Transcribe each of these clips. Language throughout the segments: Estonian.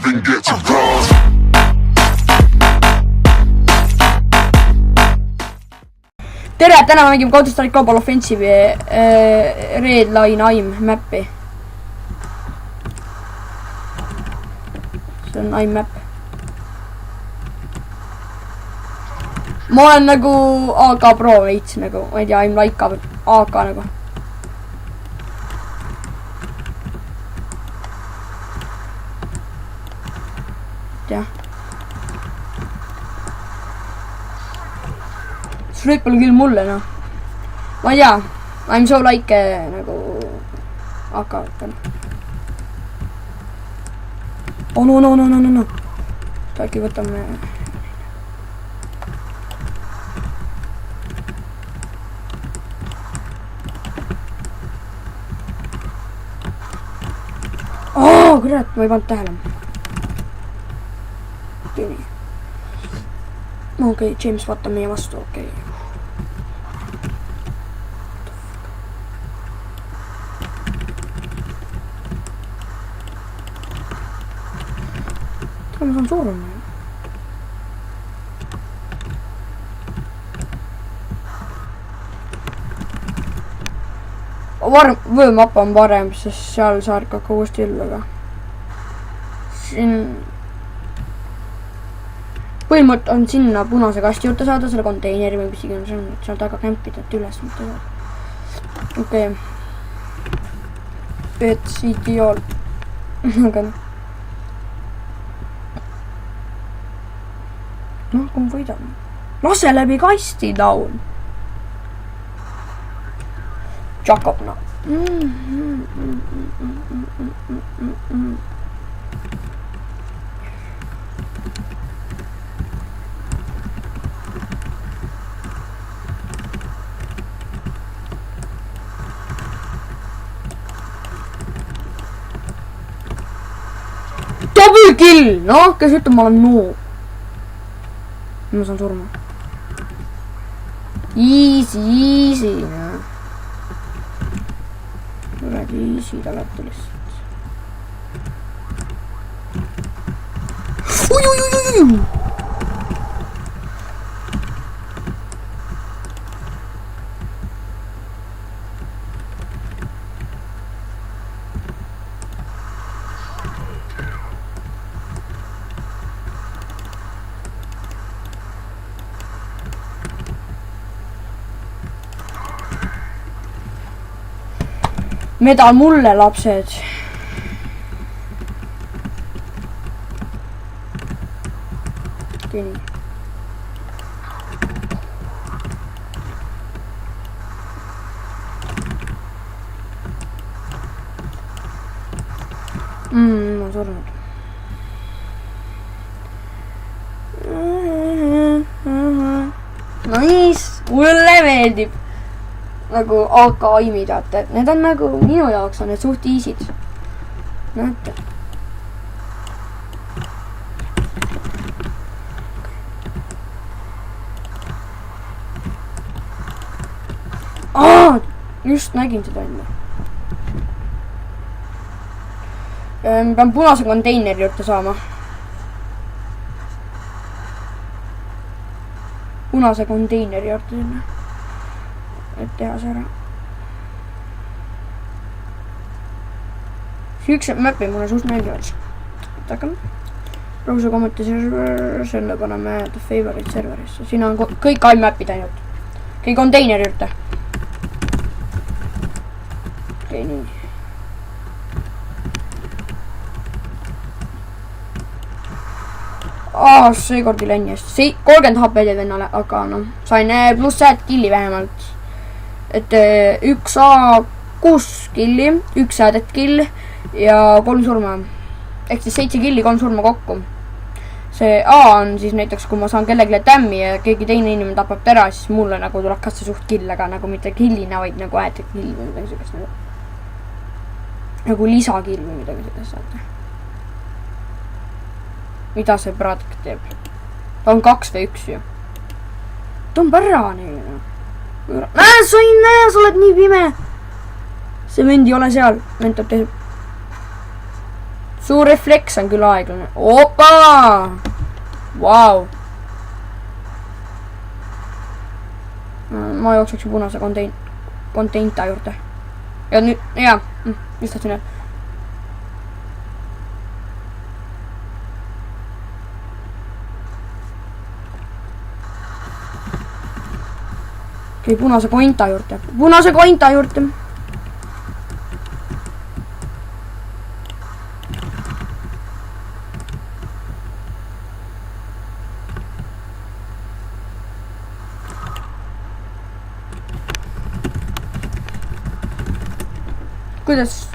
even get to cross. Tere, täna mängime Counter-Strike Global Offensive'i Redline AIM map'i. See on AIM map. Ma olen nagu AK Pro veits nagu, ma ei tea, AIM like AK nagu. Jah. See võib-olla küll mulle, noh. Ma ei tea, I'm so like nagu AK võtan. Oh no. Äkki võtame... Oh, kurat, ma ei pannud tähele. Okei, James vaatab meie vastu, okei. Ma saan suurem. Vöömap on parem, sest seal saad ka uuesti üllaga. Siin põhimõtt on sinna punase kasti juurde saada, selle konteineri või mis iganes on, et seal taga kämpida, et üles mitte saada. Okei. Pets ideaal. Aga noh. Noh, kui ma võidan. Lase läbi kasti down. Jakob, no. Double kill! No, kes ütleb, ma olen noob. Ma saan surma. Easy. Easy talati lihtsalt. Ui. Medal mulle, lapsed. Nii. Ma surnud. Nice, mulle meeldib. Nagu AK AIM-i teate, et need on nagu minu jaoks on need suht easy'd. Näete. Just nägin seda enne. Pean punase konteineri juurde saama. Punase konteineri juurde sinna. Et teha see ära. Siuksed map'i mulle suht meeldivad. Hakkame. Browser commenti server, selle paneme the favorite serverisse. Siin on kõik AIM map'id ainult. Kõik konteineri juurde. Okei, nii. Seekord ei läinud hästi. 30 HP teed vennale, aga noh, sain pluss 7 killi vähemalt. Et 1A6 killi, 1 säädet kill ja 3 surma. Ehk siis 7 killi, 3 surma kokku. See A on siis näiteks, kui ma saan kellelegi tämmi ja keegi teine inimene tapab ära, siis mulle nagu tuleb ka see suht kill, aga nagu mitte killina, vaid nagu äete kill või midagi sellist nagu lisakill või midagi sellist saate. Mida see praatk teeb? Ta on 2 või 1 ju. Tõmba ära neile. Sa ei näe, sa oled nii pime. See vend ei ole seal. Vend teeb. Su refleks on küll aeglane. Opa! Vau! Ma jookseks punase konteinta juurde. Ja nüüd, jaa, mis tahtsin öelda. Okei, punase kointa juurde. Punase kointa juurde. Kuidas?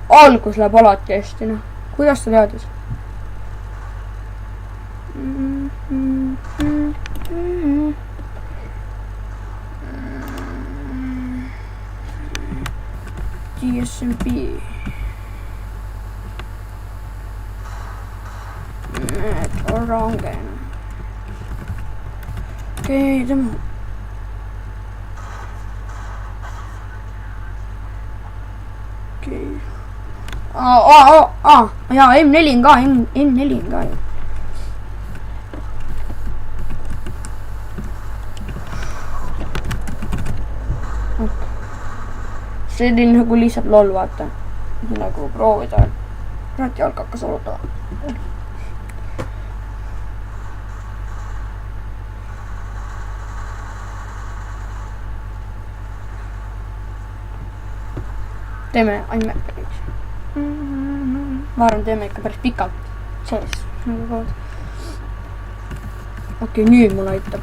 Algus läheb alati hästi, noh. Kuidas ta teadis? DSMP. Need orangen. Okei, tema. Okei. Jaa, M4 on ka, M4 on ka ju. See oli nagu lihtsalt lol, vaata. Nagu proovida. Kurat, jalg hakkas olutama. Teeme aime päris. Ma arvan, teeme ikka päris pikalt sees. Okei, nüüd mul aitab.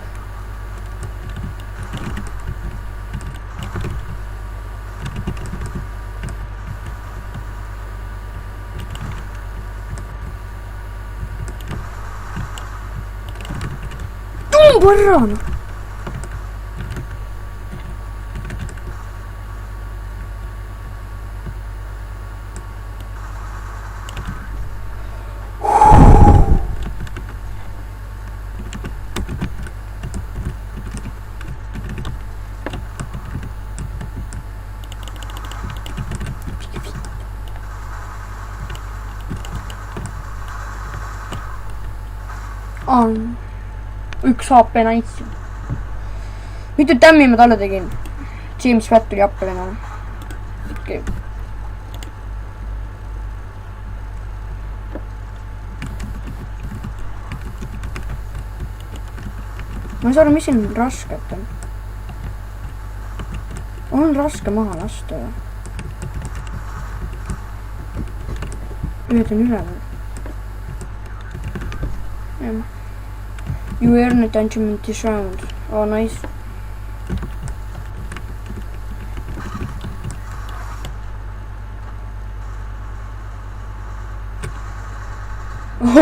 Tumbarana! On üks HP naitsi. Mitu tämmi ma talle tegin? James Watt tuli appi venale. Okei. Ma ei saa aru, mis siin rasket on. On raske maha lasta või? Ühed on üleval. You earn attention this round. Oh, nice.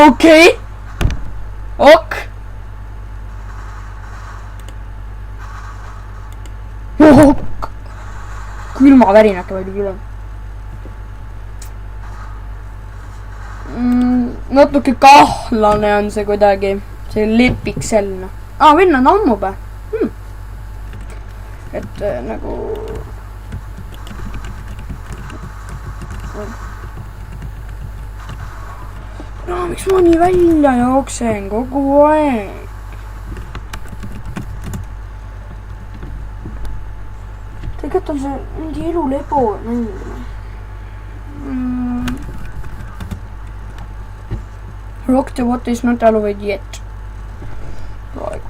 Okay. Ok. Ok. Külmavärinaga oli küll. Natuke kahtlane on see kuidagi. See lepikselne. Venna on ammub. Et nagu... miks ma nii välja jooksen kogu aeg? Tegelikult on see mingi elulebo mängima. Rock the water is not allowed yet. Praegu.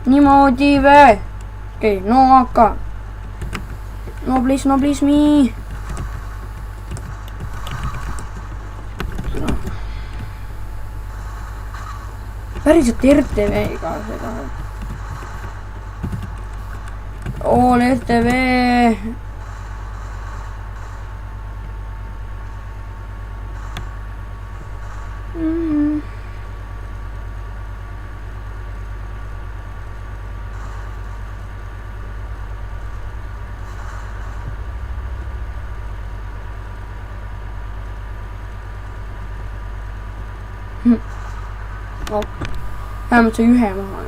Niimoodi vä. Okei, no aga. No please me. Päriselt RTV-ga seda. All RTV. no, vähemalt sai ühe maha.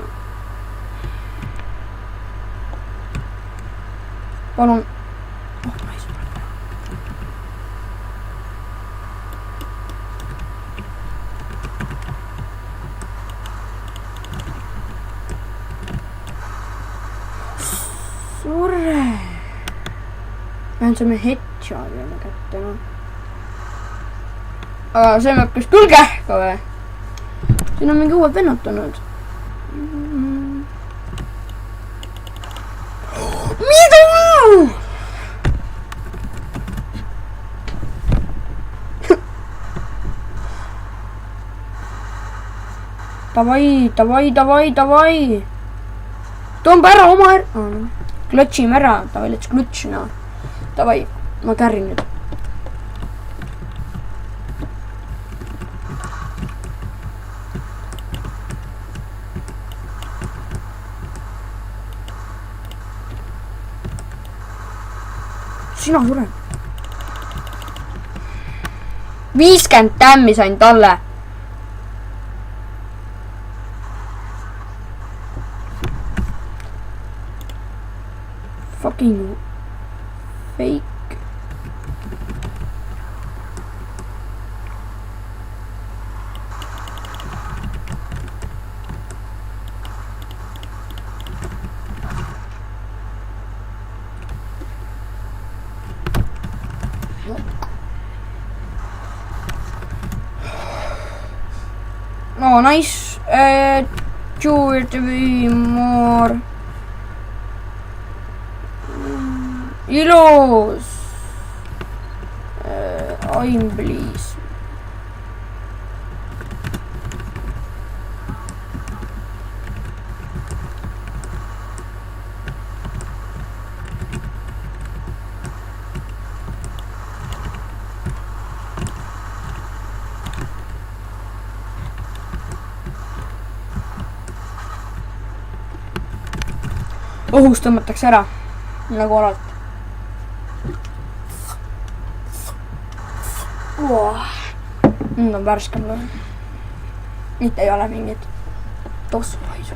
Palun. Oh, ma ei saa. Surre. Vähemalt saime headshot'i jälle kätte, no. Aga see mõttes küll kähka või? Siin on mingi uued vennad tulnud. Mida? Davai. Tõmba ära oma klõtsime ära. Davai, let's klõts, no. Davai, ma kärrin nüüd. Sina suren. 50 tämmi sain talle. Fucking fake. Oh, nice. Two to be more. Ilus. I'm please. Õhus tõmmatakse ära, nagu alati. Nüüd on värskem lõhe. Mitte ei ole mingit tossuhaisu.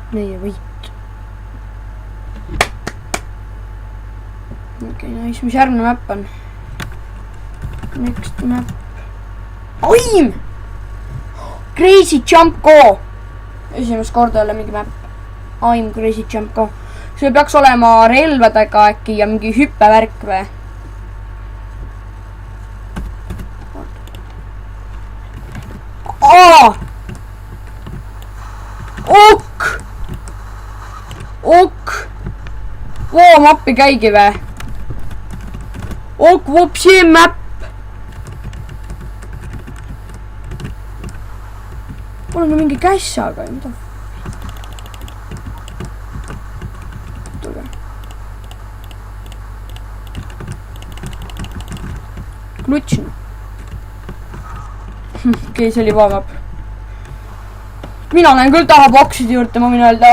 Meie võit. Okei, nice. Mis järgmine map on? Next map. Aim! Crazy Jump Go! Esimest korda jälle mingi map. Aim Crazy Jump Go. See peaks olema relvadega äkki ja mingi hüppevärk või? Oo, mappi käigi või? Ok, vopsi map. Olen mingi kässaga, mida? Tule. Klutsin. Okei, see oli vaamap. Mina olen küll taha bokside juurde, ma võin öelda.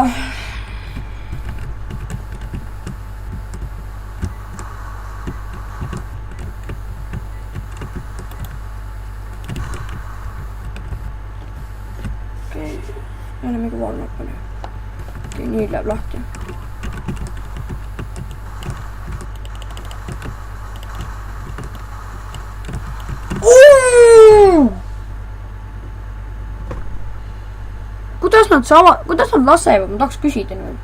Jälle mingi valmap oli. Okei, nüüd läheb lahti. Kuidas nad lasevad? Ma tahaks küsida nüüd.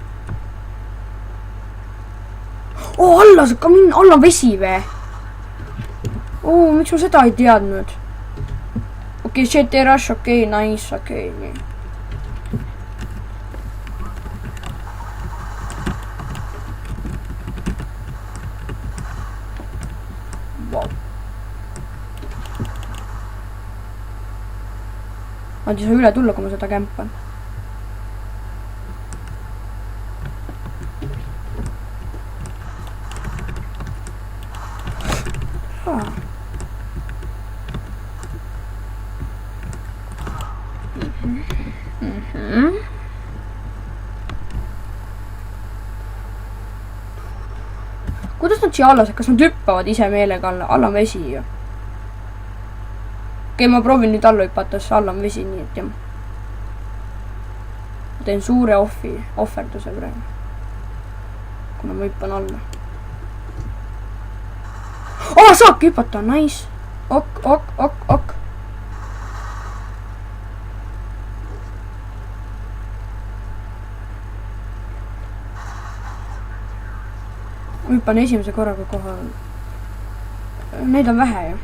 Alla saab ka minna, alla on vesi või? Miks ma seda ei teadnud? Okei, GT Rush, okei, nice, okei, nii. Nad ei saa üle tulla, kui ma seda kämpan. Kuidas nad siia alla saavad? Kas nad hüppavad ise meelega alla? Alla on vesi ju. Okei, ma proovin nüüd alla hüpata, sest alla on vesi, nii et jah. Ma teen suure ohverduse praegu. Kuna ma hüppan alla. Saabki hüpata, nice. Ok. Ma hüppan esimese korraga kohe. Neid on vähe ju.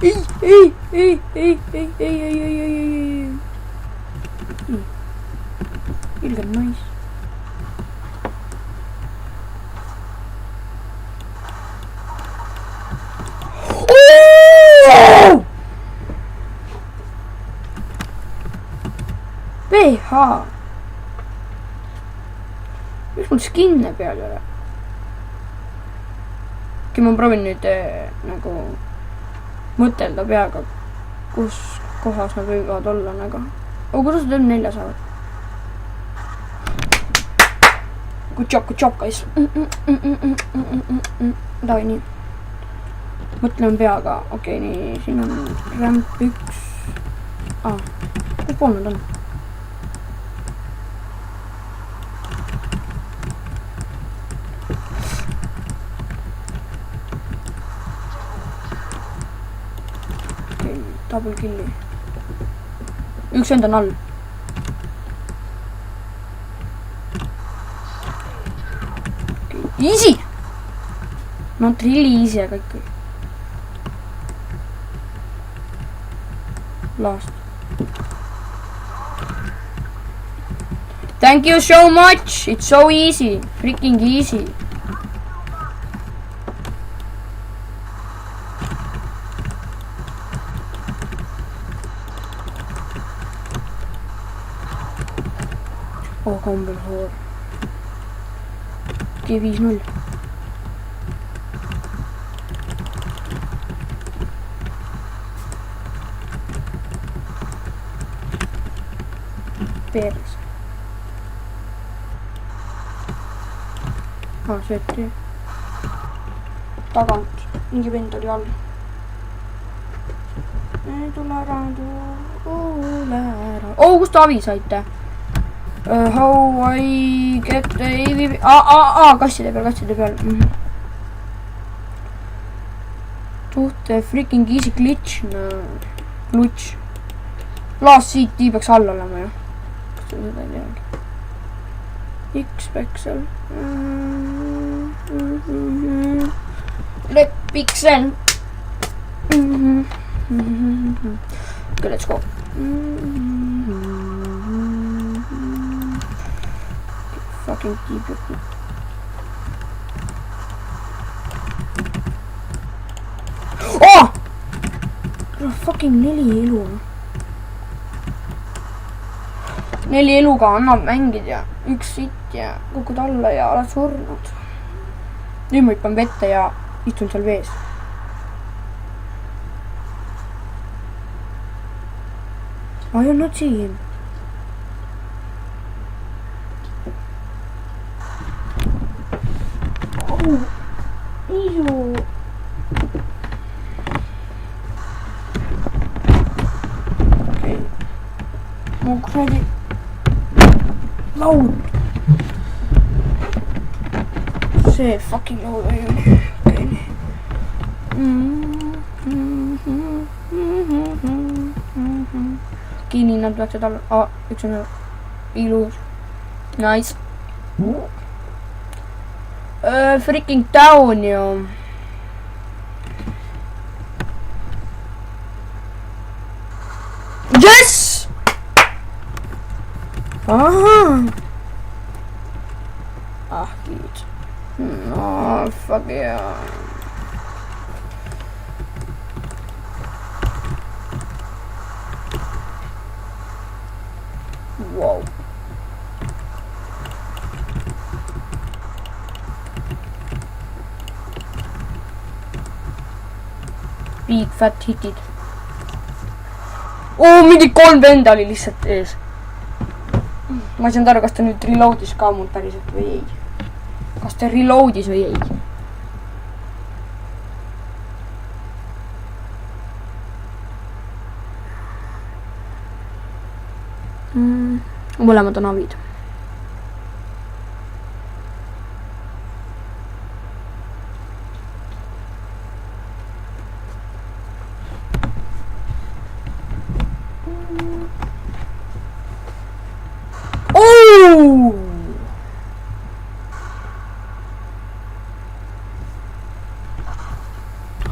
Ei. Ilgelt nice. PH. Miks mul skinne peal ei ole? Ma proovin nüüd nagu mõtelda peaga, kus kohas nad võivad olla nagu. Kuidas nad on 4 saavad? Good job, guys. Davai, nii. Mõtlen peaga. Okei, nii. Siin on ramp 1. Kus pool nad on? Double killi. Üks vend on all. Okay. Easy! Not really easy, aga ikka. Last. Thank you so much! It's so easy. Freaking easy. Kombel hoor. Okei, 5-0. Pers. Sööti. Tagant. Mingi vend oli all. Ei tule ära. Kus te abi saite? How I get the AVP... Kasside peal. Suhte freaking easy glitch. Glitch. Last seat peaks all olema ju. Kas te seda ei teagi? X-Pixel. Let Pixel. Okay, let's go. Fucking keep it. Fucking 4 elu. 4 eluga annab mängida. 1 sitt ja kukud alla ja oled surnud. Nüüd ma hüppan vette ja istun seal vees. I am not seeing him. Ew. Okay. More credit. Load. See fucking load. Okay. Kinni nad peaksid alla. Üks on ilus. Nice. Freaking down ju. Yes! Good. No, fuck yeah. Wow. big fat hitid. Mingi 3 venda oli lihtsalt ees. Ma ei saanud aru, kas ta nüüd reloadis ka mul päriselt või ei. Kas ta reloadis või ei? Mõlemad on avid.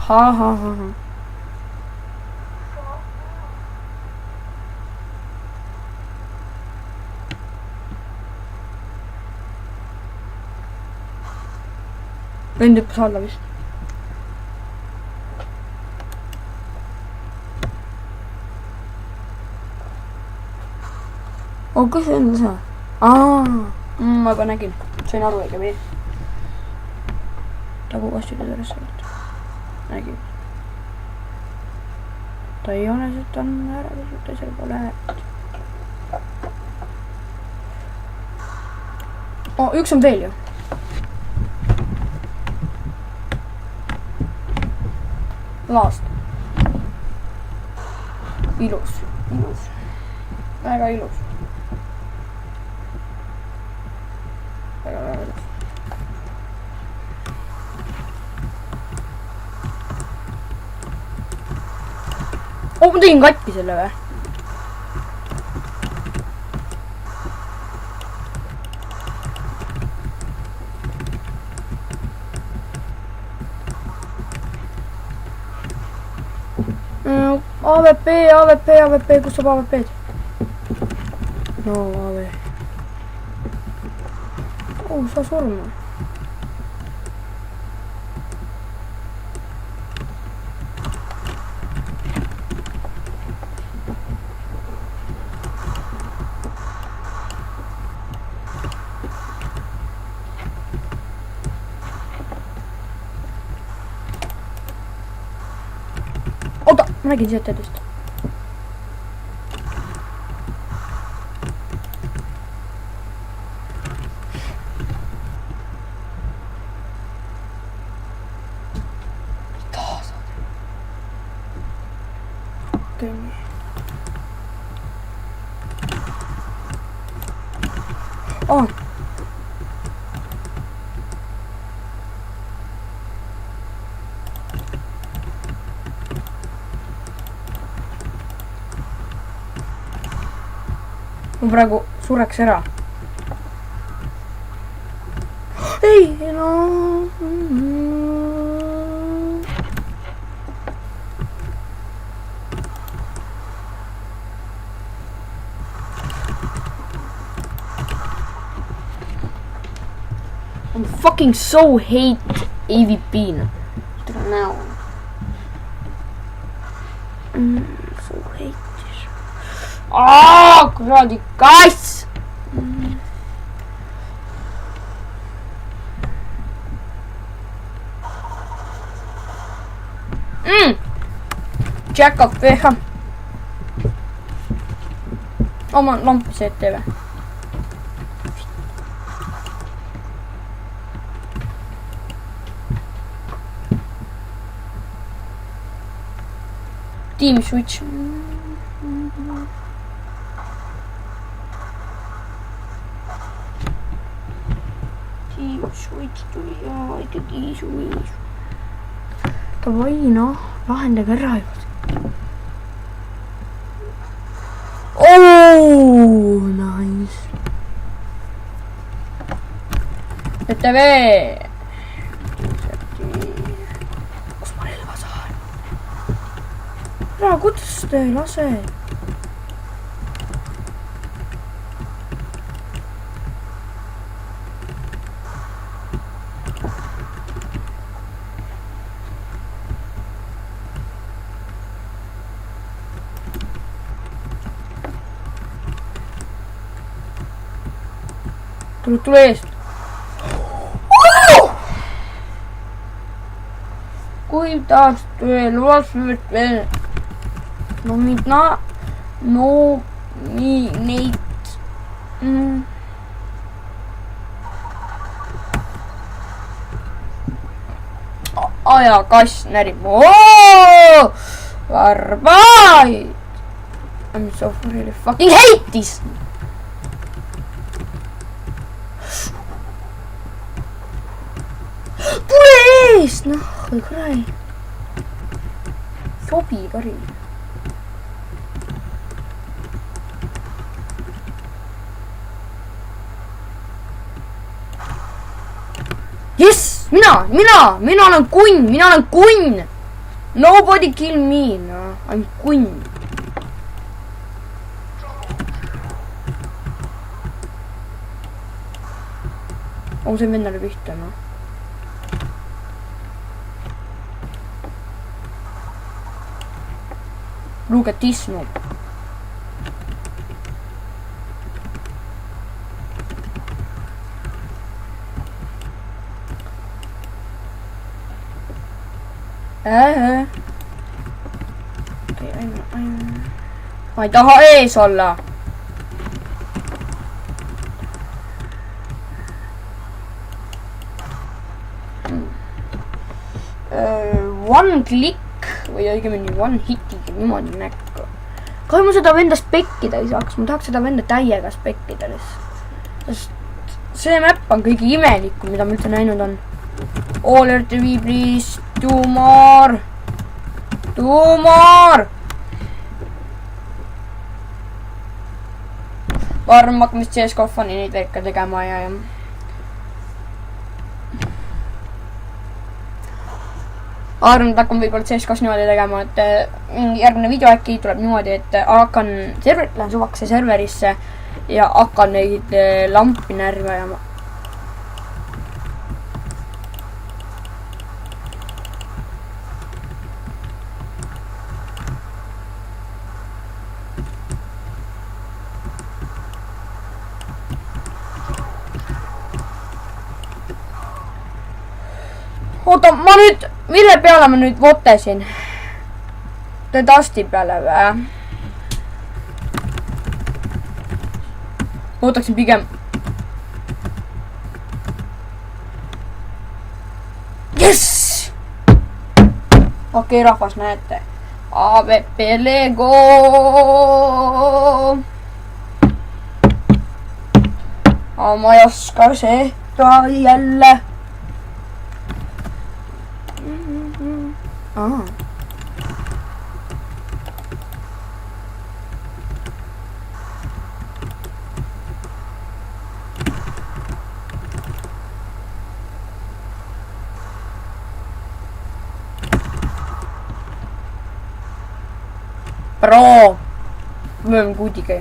Ha. Vend hüppas alla vist. Kas see on see? Ma juba nägin. Sain aru õige või? Tagu kastide sellest saanud. Nägin. Ta ei ole seda on ära võsud, teisel pole. Üks on veel ju. Laast. Ilus. Väga ilus. Väga ilus. Ma tegin katki selle või? AVP, kus saab AVP-d? No AV. Sa surma. Oota, ma nägin siit edest. Ma praegu sureks ära. Ei, no. I'm fucking so hate AVP-na. Tere näo. So hate. Kuradi kass! Jack up veha. Oma lampi see ette või? Team switch. Switch tuli ja ikkagi switch. Davai, noh, lahendage ära juba. Nice. ETV. Kus ma relva saan? Ära, kuidas te ei lase? Tule eest. Kui tahaks veel, nominate. Ajakass närib. Barbaid. I'm so really fucking hate this. Tule eest, noh, kurai. Sobi kari. Yes, mina olen kunn. Nobody kill me, no, I'm kunn. See vennale pihta, noh. Look at this noob. Ma ei taha ees olla. One click või õigemini one hitiga niimoodi näkku. Kahju ma seda venda spekkida ei saaks, ma tahaks seda venda täiega spekkida lihtsalt. Sest see map on kõige imelikum, mida ma üldse näinud on. All RTV please, two more. Ma arvan, ma hakkame CSGO fani neid verka tegema ja arvan, et hakkame võib-olla CSGO-s niimoodi tegema, et järgmine video äkki tuleb niimoodi, et hakkan lähen suvakse serverisse ja hakkan neid lampi närvi ajama. Oota, ma nüüd, mille peale ma nüüd votesin? The Dusti peale või? Ootaksin pigem. Yes! Okei, rahvas, näete. AVP Lego! Ma ei oska seda jälle. Bro, me oleme kuudiga.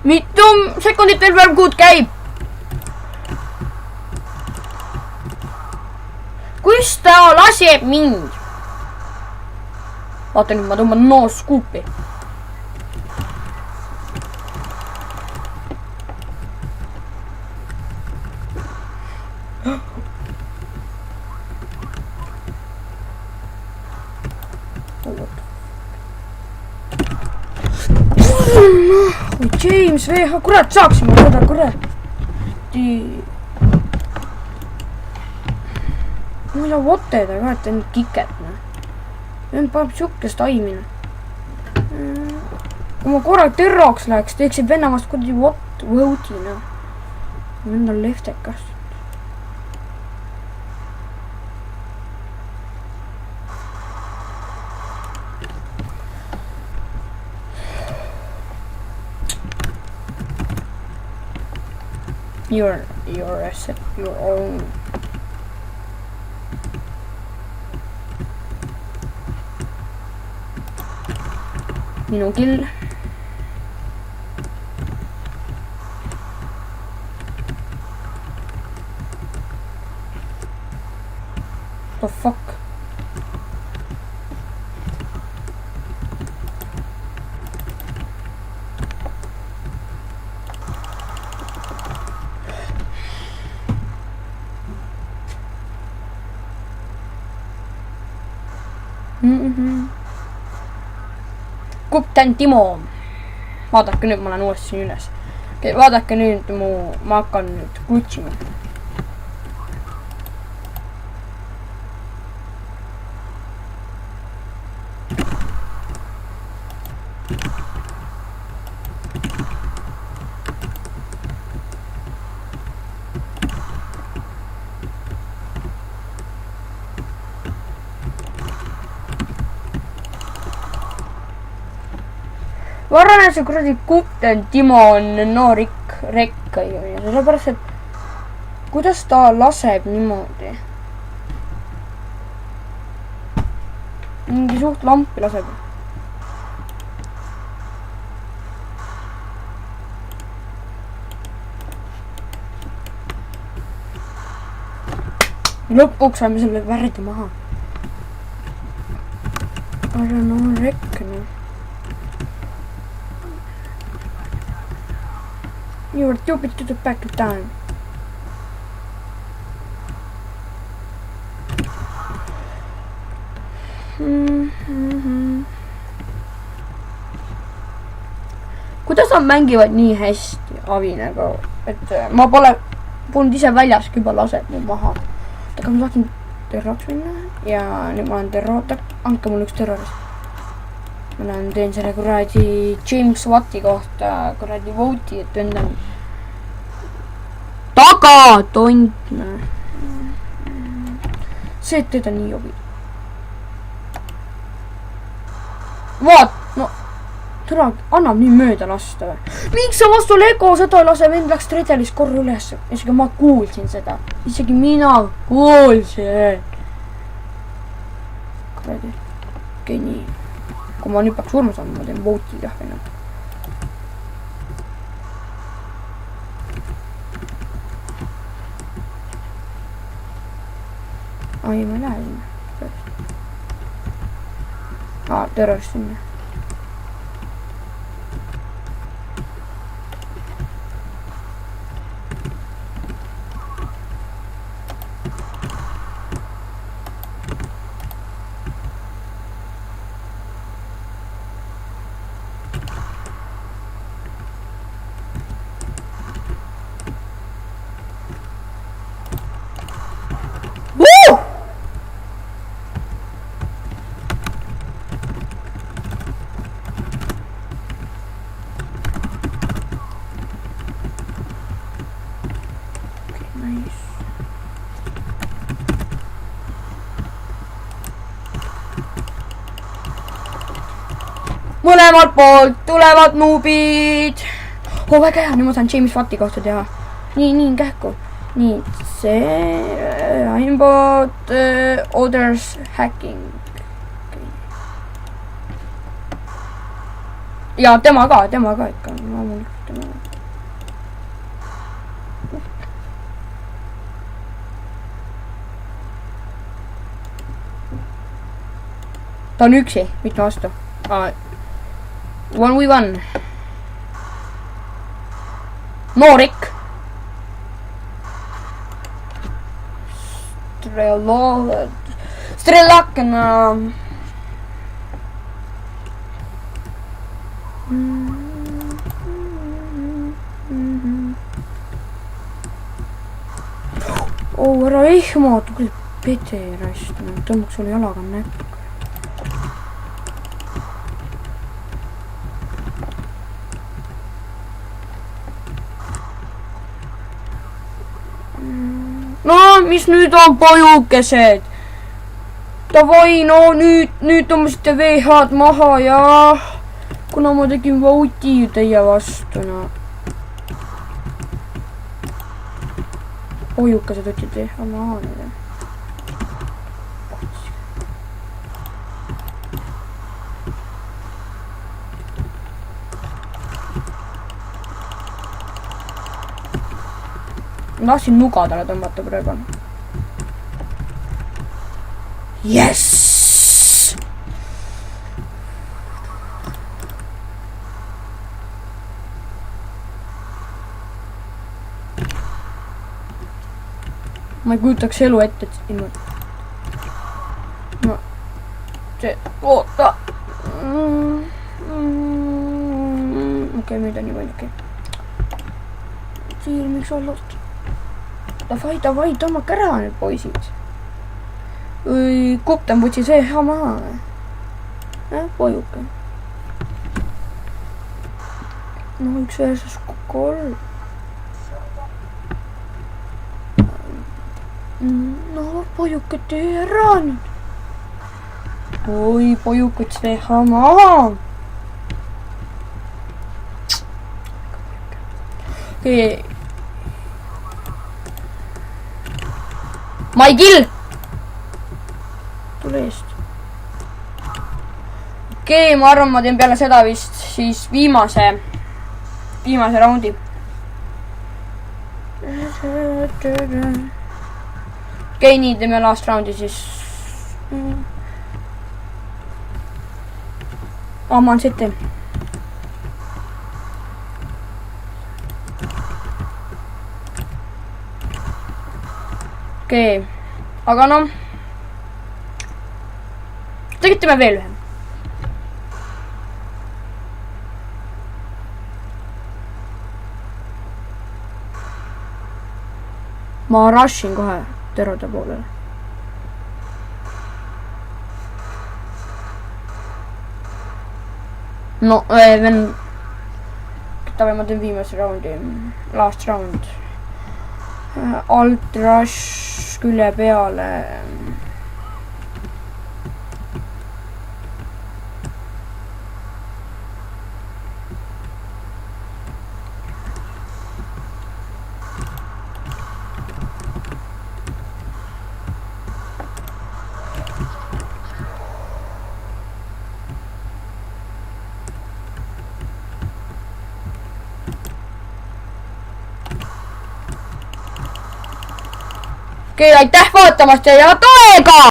Mitu sekundit veel peale kuud käib? Kus ta laseb mind? Vaata nüüd, ma tõmban no-scoop'i. James VH, kurat, saaksime seda, kurat. Ma ei saa voteda ka, et enda kiket. End paneb siukest aimine. Kui ma korral terroks läheks, teeksid venna vast kuidagi votina. Enda leftekast. Your asset, your own. Minu kill. The fuck? Kapten Timo. Vaadake nüüd, ma olen uuesti siin üles. Vaadake nüüd ma hakkan nüüd kutsima. Varane see kuradi kapten Timo on rekk ja sellepärast, et kuidas ta laseb niimoodi? Mingi suht lampi laseb. Lõpuks saime selle värdi maha. Varane on rekk, noh. You were stupid to the back of time. Kuidas nad mängivad nii hästi Avinega, et ma polnud ise väljaski juba laseb nüüd maha. Aga ma tahtsin terroks minna ja nüüd ma olen terrot, andke mul üks terrorist. Ma teen selle kuradi James Watti kohta kuradi vooti, et enda taga tont. See, et teda nii jobi. Vaat, no tule, annab nii mööda lasta või. Miks sa vastu Lego seda lase, vend läks tredelis korra üles. Isegi ma kuulsin seda. Isegi mina kuulsin. Kuradi, geni. Kui ma nüüd peaks surma saama, ma teen vooti jah. Ai, ma ei lähe sinna. Terrorist sinna. Mõlemalt poolt tulevad nuubid. Väga hea, nüüd ma saan James Watti kohta teha. Nii, kähku. Nii, see aimbot others hacking. Ja tema ka ikka. Ta on üksi, mitte vastu. 1v1. Noorik. Strelakena. Ära ehmatu, kui pede rast. Tõmbaks sulle jalaga näkku. No, mis nüüd on pojukesed? Davai, no nüüd tõmbasite VH-d maha ja kuna ma tegin vooti teie vastu, no. Pojukesed võtsid VH maha nüüd. Ma tahtsin nuga talle tõmbata praegu. Yes! Ma ei kujutaks elu ette, et ilma. see, oota. Okei, nüüd on nii palju. Siir, miks ollalt? Davai, tõmmake ära nüüd, poisid. Kuptan võtsi see maha. Pojuke. No, 1 versus 3. No, pojuke, tee ära nüüd. Oi, pojukad, see maha. Okei. Maigil! Tule eest. Okei, ma arvan, ma teen peale seda vist siis viimase raundi. Okei, nii teeme last raundi siis. Ma on sitte. Okei, aga noh. Tegelikult teeme veel ühe. Ma rushin kohe terade poolele. No, davai, ma teen viimase raundi. Last round. Alt rush külje peale. Okei, aitäh vaatamast ja toega!